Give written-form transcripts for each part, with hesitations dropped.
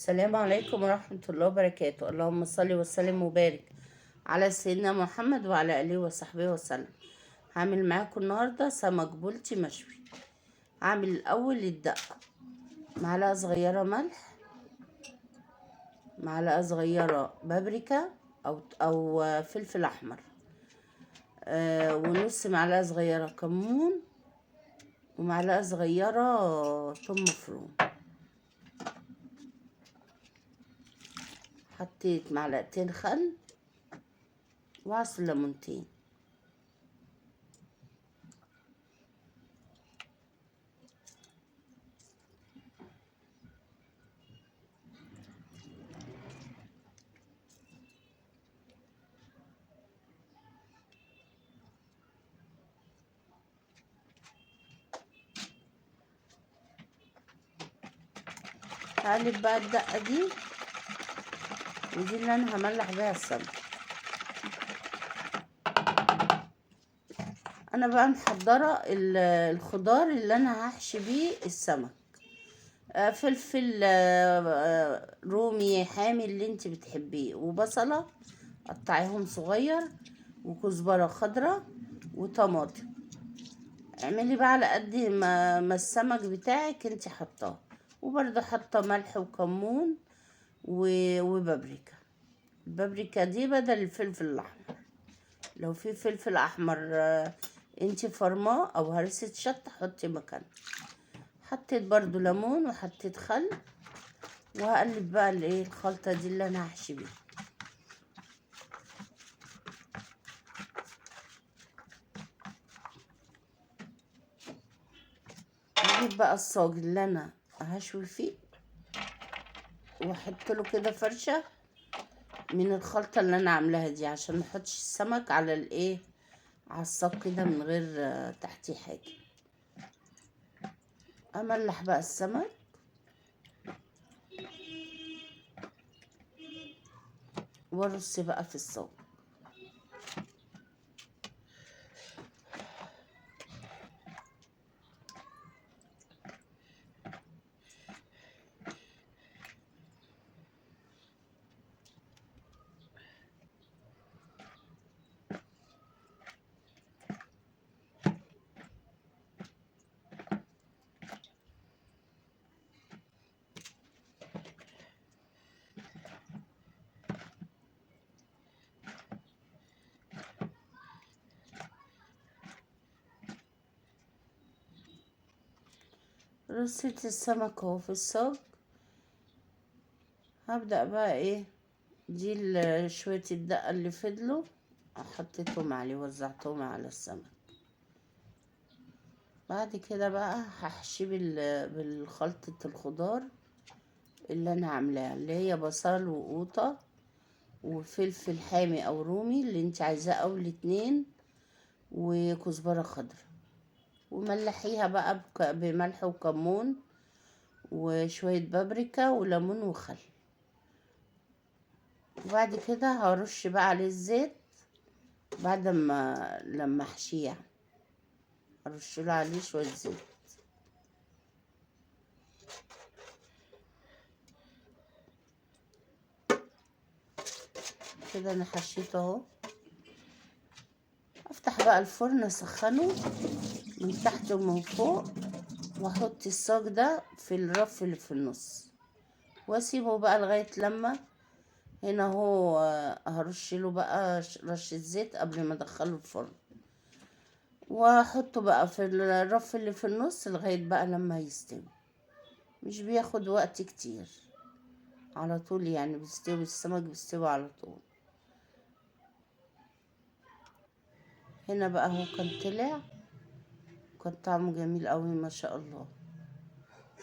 السلام عليكم ورحمة الله وبركاته. اللهم صل وسلم وبارك على سيدنا محمد وعلى آله وصحبه وسلم. هعمل معاكم النهاردة سمك بلطي مشوي. هعمل الأول الدقة، معلقة صغيرة ملح، معلقة صغيرة بابريكا أو فلفل أحمر، ونص معلقة صغيرة كمون، ومعلقة صغيرة ثوم مفروم. حطيت معلقتين خل وعصر ليمونتين. هقلب بقى الدقة دي، ودي اللي انا هملح بيها السمك. انا بقى محضرة الخضار اللي انا هحشي بيه السمك. فلفل رومي حامي اللي انت بتحبيه، وبصلة قطعيهم صغير، وكزبرة خضراء، وطماطم. اعملي بقى على قد ما السمك بتاعك انت حطاه، وبرضه حاطه ملح وكمون وبابريكا. البابريكا دي بدل الفلفل الاحمر. لو في فلفل احمر انت فرماه او هرسة شطة حطي مكانه. حطيت برضو ليمون وحطيت خل، وهقلب بقى الخلطة دي اللي انا هحشي بيها. هجيب بقى الصاج اللي انا هشوي فيه، واحط له كده فرشة من الخلطة اللي انا عاملاها دي، عشان محطش السمك على على الصاج كده من غير تحتيه حاجة. املح بقى السمك، وارص بقى في الصاج. رصيت السمك اهو في الصاج. هبدأ بقى دي شوية الدقة اللي فضلوا حطيتهم عليه، وزعتهم على السمك. بعد كده بقى هحشي بالخلطة الخضار اللي انا عاملاها، اللي هي بصل وقوطة وفلفل حامي او رومي اللي انت عايزاه، او الاتنين، وكزبرة خضراء. وملحيها بقى بملح وكمون وشوية بابريكا وليمون وخل. وبعد كده هرش بقى عليه الزيت بعد ما لما احشيه، يعني ارشله عليه شويه زيت كده. انا حشيته اهو. افتح بقى الفرن اسخنه من تحت ومن فوق، واحط الصاج ده في الرف اللي في النص، واسيبه بقى لغايه لما هنا هو هرشله بقى رشه زيت قبل ما ادخله الفرن، واحطه بقى في الرف اللي في النص لغايه بقى لما يستوي. مش بياخد وقت كتير، على طول يعني بيستوي السمك، بيستوي على طول. هنا بقى هو كان طلع، كان طعمه جميل قوي ما شاء الله.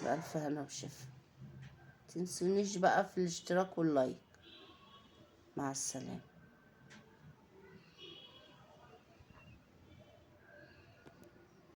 بألف هنا وشفا. متنسونيش بقى في الاشتراك واللايك. مع السلامة.